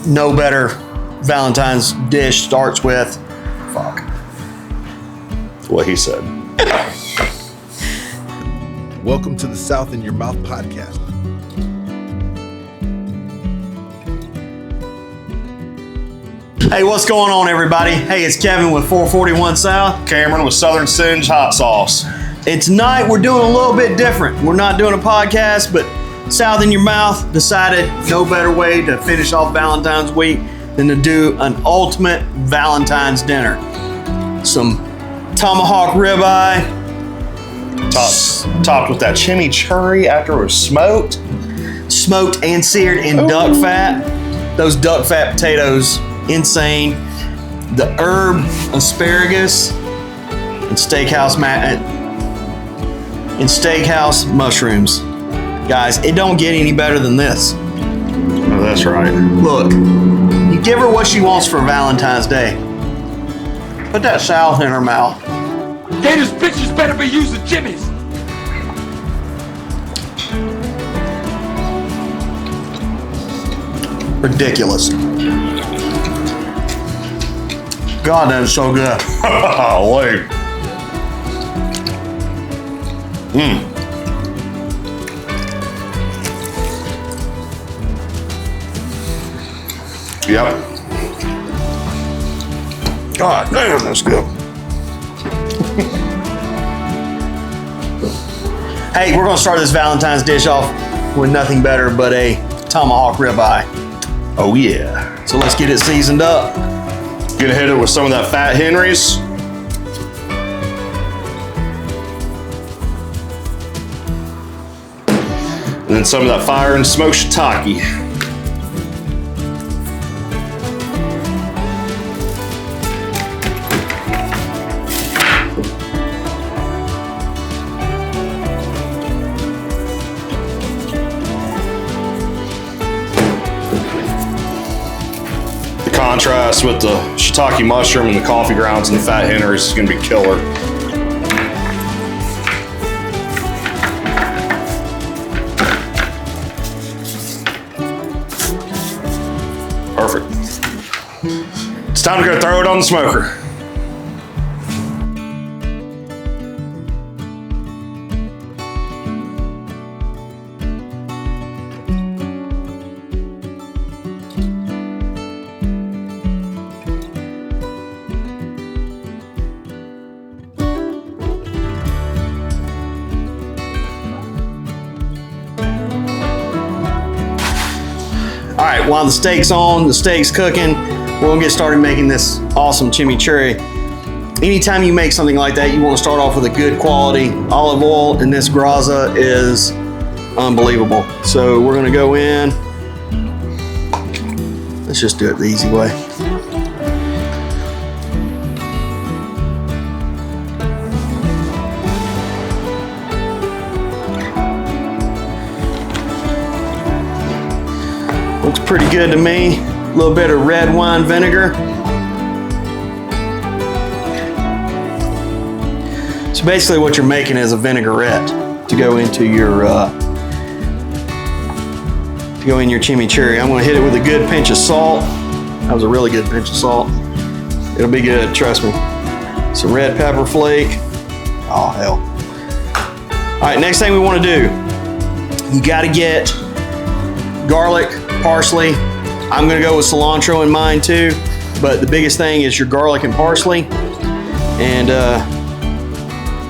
No better Valentine's dish starts with Fuck. What he said. Welcome to the South in Your Mouth podcast. Hey, what's going on, everybody? Hey, it's Kevin with 441 South. Cameron with Southern Singe hot sauce. And tonight we're doing a little bit different. We're not doing a podcast, but South in Your Mouth decided no better way to finish off Valentine's week than to do an ultimate Valentine's dinner. Some tomahawk ribeye. Topped with that chimichurri after it was smoked. Smoked and seared in duck fat. Those duck fat potatoes, insane. The herb asparagus and steakhouse mushrooms. Guys, it don't get any better than this. Oh, that's right. Look, you give her what she wants for Valentine's Day. Put that salad in her mouth. Gators bitches better be using jimmies. Ridiculous. God, that is so good. Wait. Yep. God damn, that's good. Hey, we're gonna start this Valentine's dish off with nothing better but a tomahawk ribeye. Oh yeah. So let's get it seasoned up. Gonna hit it with some of that Fat Henry's. And then some of that fire and smoked shiitake. The contrast with the shiitake mushroom and the coffee grounds and the Fat Henry's is gonna be killer. Perfect. It's time to go throw it on the smoker. All right, while the steak's cooking, we're gonna get started making this awesome chimichurri. Anytime you make something like that, you wanna start off with a good quality olive oil, and this graza is unbelievable. So we're gonna go in. Let's just do it the easy way. Looks pretty good to me. A little bit of red wine vinegar. So basically what you're making is a vinaigrette to go into your chimichurri. I'm gonna hit it with a good pinch of salt. That was a really good pinch of salt. It'll be good, trust me. Some red pepper flake. Oh hell. All right, next thing we wanna do, you gotta get garlic, parsley. I'm gonna go with cilantro in mine too, but the biggest thing is your garlic and parsley. And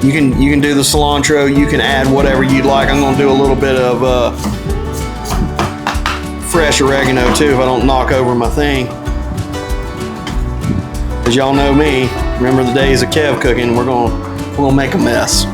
you can do the cilantro. You can add whatever you'd like. I'm gonna do a little bit of fresh oregano too if I don't knock over my thing. As y'all know me, remember the days of Kev cooking, we're gonna make a mess.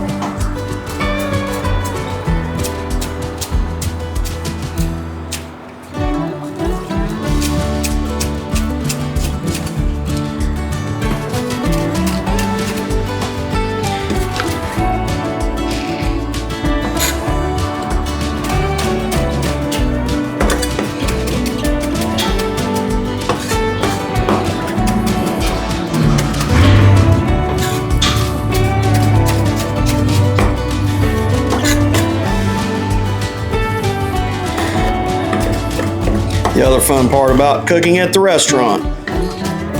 The other fun part about cooking at the restaurant,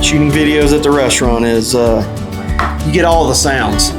shooting videos at the restaurant, is you get all the sounds.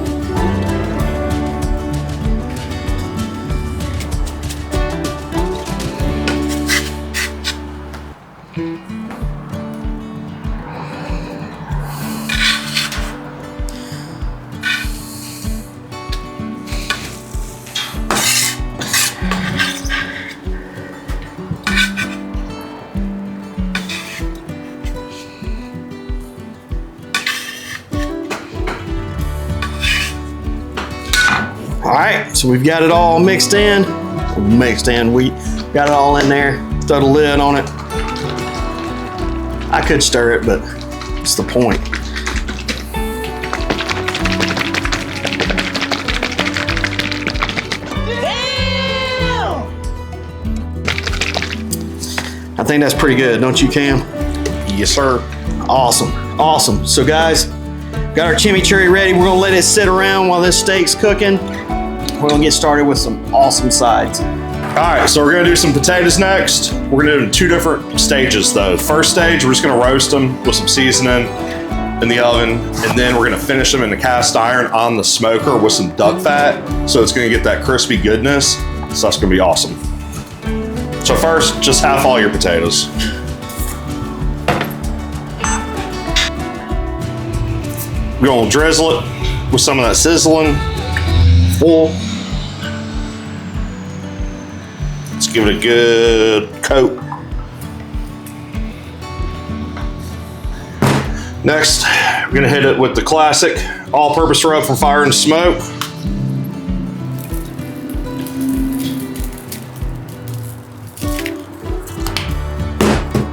All right, so we've got it all mixed in. We got it all in there. Throw the lid on it. I could stir it, but what's the point? Damn! I think that's pretty good, don't you, Cam? Yes, sir. Awesome. So guys, got our chimichurri ready. We're gonna let it sit around while this steak's cooking. We're gonna get started with some awesome sides. All right, so we're gonna do some potatoes next. We're gonna do it in 2 different stages though. First stage, we're just gonna roast them with some seasoning in the oven, and then we're gonna finish them in the cast iron on the smoker with some duck fat. So it's gonna get that crispy goodness. So that's gonna be awesome. So first, just half all your potatoes. We're gonna drizzle it with some of that sizzling oil. Let's give it a good coat. Next, we're gonna hit it with the classic all-purpose rub from Fire and Smoke.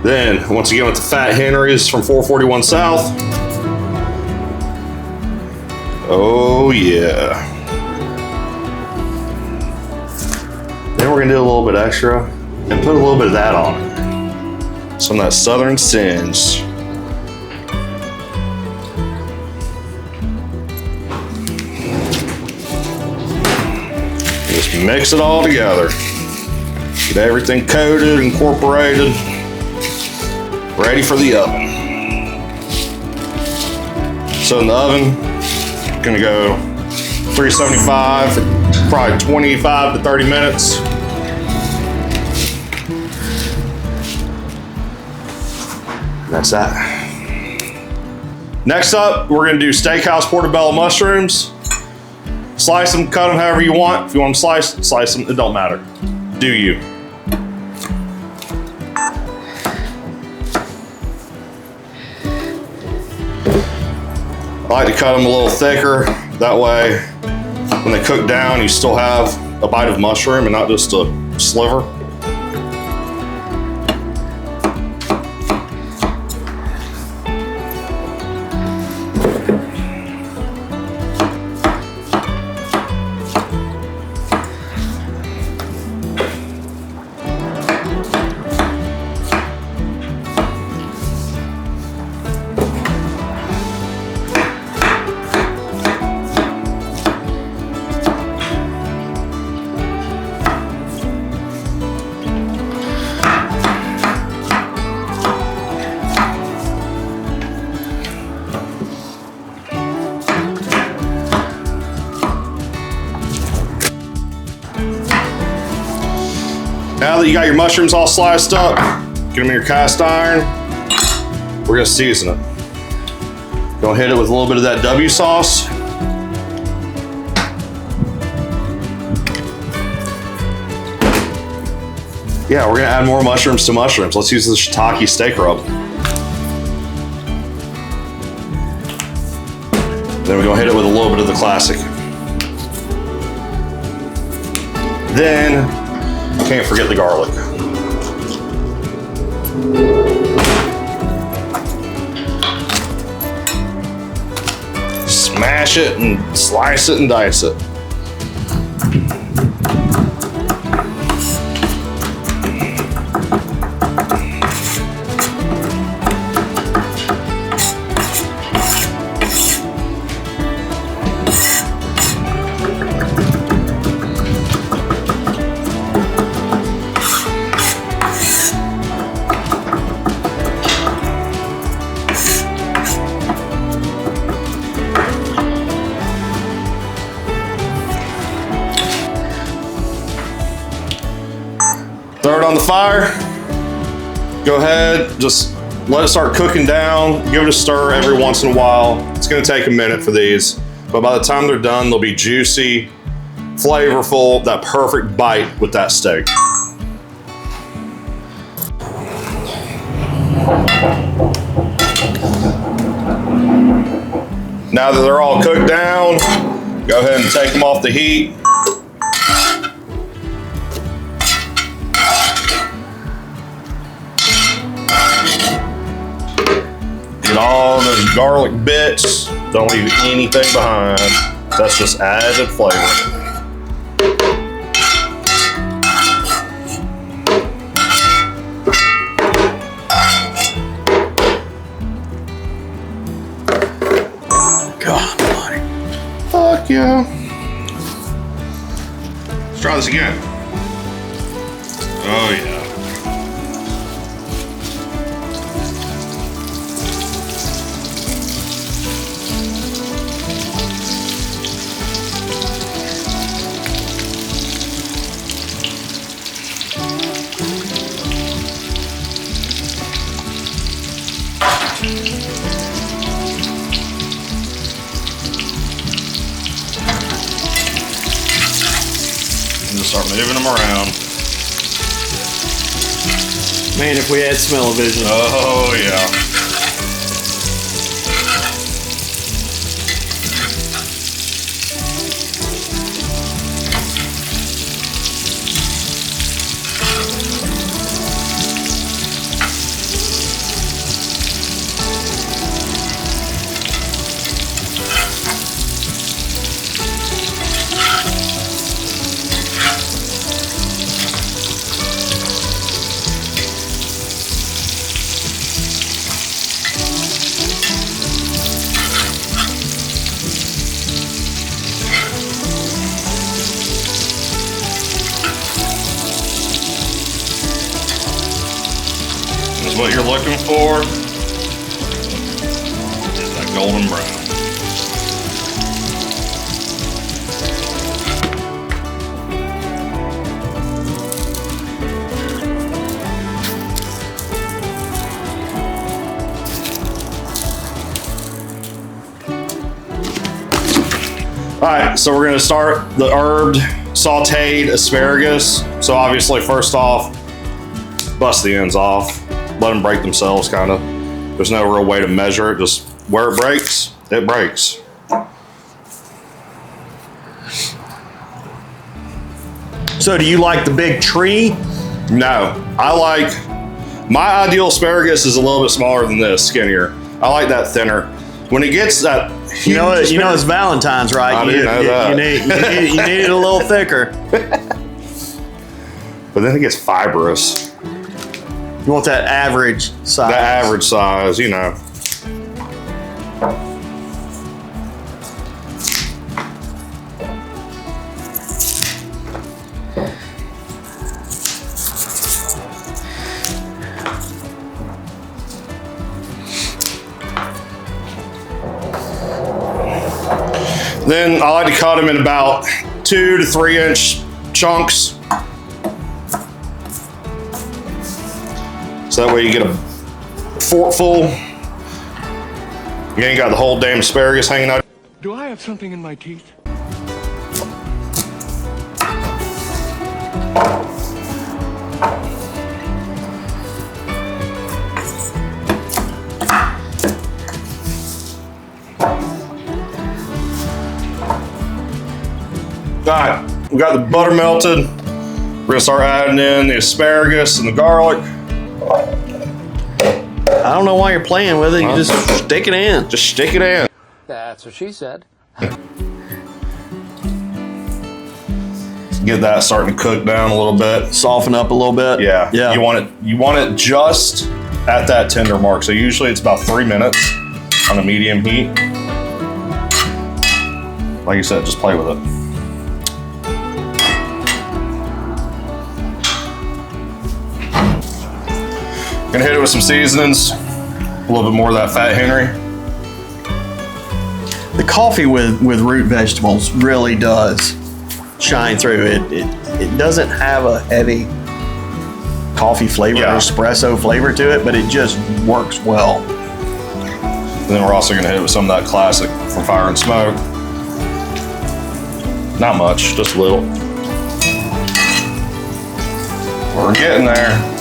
Then, once again with the Fat Henry's from 441 South. Oh yeah. Then we're gonna do a little bit extra and put a little bit of that on it. Some of that Southern Singe. Just mix it all together. Get everything coated, incorporated, ready for the oven. So in the oven, gonna go 375 for probably 25 to 30 minutes. That's that. Next up, we're gonna do steakhouse portobello mushrooms. Slice them, cut them however you want. If you want them sliced, slice them, it don't matter. Do you. I like to cut them a little thicker. That way, when they cook down, you still have a bite of mushroom and not just a sliver. Now that you got your mushrooms all sliced up, get them in your cast iron. We're gonna season it. Gonna hit it with a little bit of that W sauce. Yeah, we're gonna add more mushrooms to mushrooms. Let's use the shiitake steak rub. Then we're gonna hit it with a little bit of the classic. Then, can't forget the garlic. Smash it and slice it and dice it. the fire. Go ahead, just let it start cooking down. Give it a stir every once in a while. It's gonna take a minute for these, but by the time they're done, they'll be juicy, flavorful, that perfect bite with that steak. Now that they're all cooked down, go ahead and take them off the heat. Get all those garlic bits. Don't leave anything behind. That's just added flavor. God, buddy. Fuck yeah. Let's try this again. Oh yeah. Just start moving them around. Man, if we had smell-o-vision. Oh yeah. What you're looking for is that golden brown. All right, so we're gonna start the herbed sauteed asparagus. So obviously, first off, bust the ends off. Let them break themselves, kind of. There's no real way to measure it. Just where it breaks, it breaks. So do you like the big tree? No, my ideal asparagus is a little bit smaller than this, skinnier. I like that thinner. When it gets that huge, You know it's Valentine's, right? I didn't know that. You need it a little thicker. But then it gets fibrous. You want that average size. The average size, you know. Then I like to cut them in about 2 to 3 inch chunks. So that way you get a fork full. You ain't got the whole damn asparagus hanging out. Do I have something in my teeth? All right, we got the butter melted. We're gonna start adding in the asparagus and the garlic. I don't know why you're playing with it. You just stick it in. Just stick it in. That's what she said. Get that starting to cook down a little bit. Soften up a little bit. Yeah. Yeah. You want it just at that tender mark. So usually it's about 3 minutes on a medium heat. Like you said, just play with it. Gonna hit it with some seasonings. A little bit more of that Fat Henry. The coffee with root vegetables really does shine through. It doesn't have a heavy coffee flavor or espresso flavor to it, but it just works well. And then we're also gonna hit it with some of that classic from Fire and Smoke. Not much, just a little. We're getting there.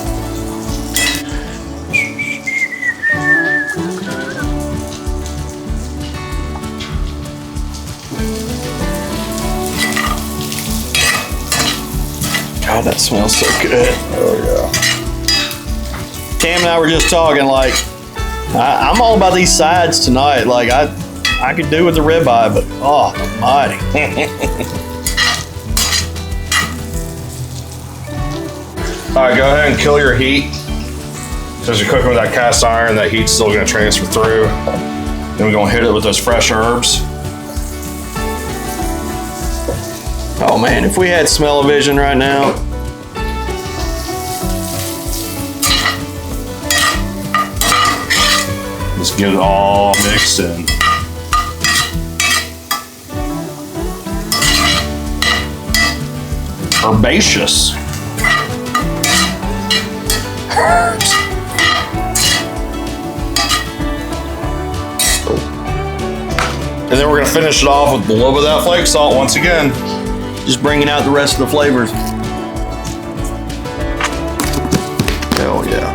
God, that smells so good. Oh yeah. Tam and I were just talking, like, I'm all about these sides tonight. Like, I could do with the ribeye, but oh, almighty. All right, go ahead and kill your heat. Since you're cooking with that cast iron, that heat's still gonna transfer through. Then we're gonna hit it with those fresh herbs. Oh man, if we had smell-o-vision right now. Just get it all mixed in. Herbaceous. Herbs. And then we're gonna finish it off with a little bit of that flake salt once again. Just bringing out the rest of the flavors. Hell yeah.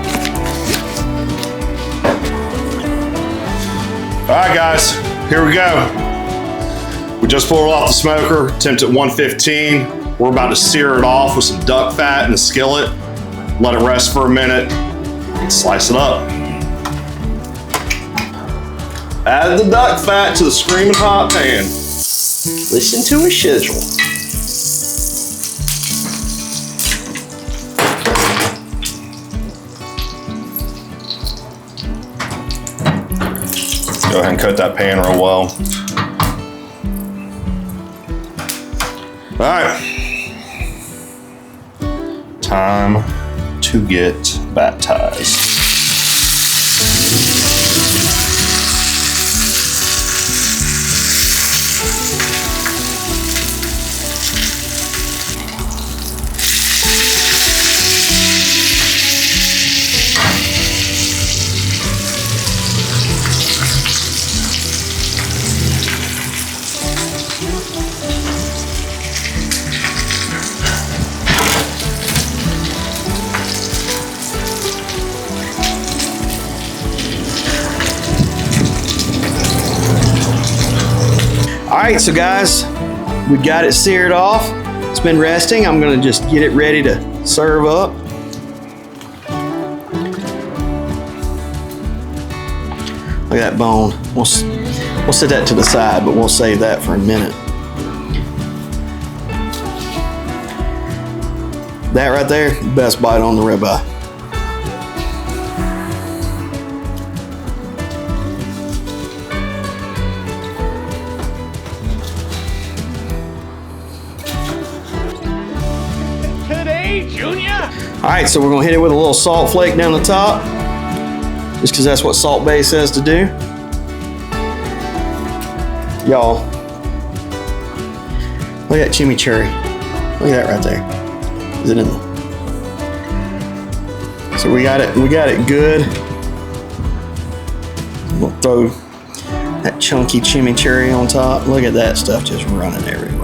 All right, guys, here we go. We just pulled it off the smoker, temp at 115. We're about to sear it off with some duck fat in the skillet. Let it rest for a minute. Slice it up. Add the duck fat to the screaming hot pan. Listen to a shizzle. Go ahead and coat that pan real well. All right. Time to get baptized. All right, so guys, we got it seared off. It's been resting. I'm gonna just get it ready to serve up. Look at that bone. We'll set that to the side, but we'll save that for a minute. That right there, best bite on the ribeye. All right, so we're gonna hit it with a little salt flake down the top, just because that's what salt bae says to do. Y'all, look at that chimichurri. Look at that right there. Is it in there? So we got it good. We'll throw that chunky chimichurri on top. Look at that stuff just running everywhere.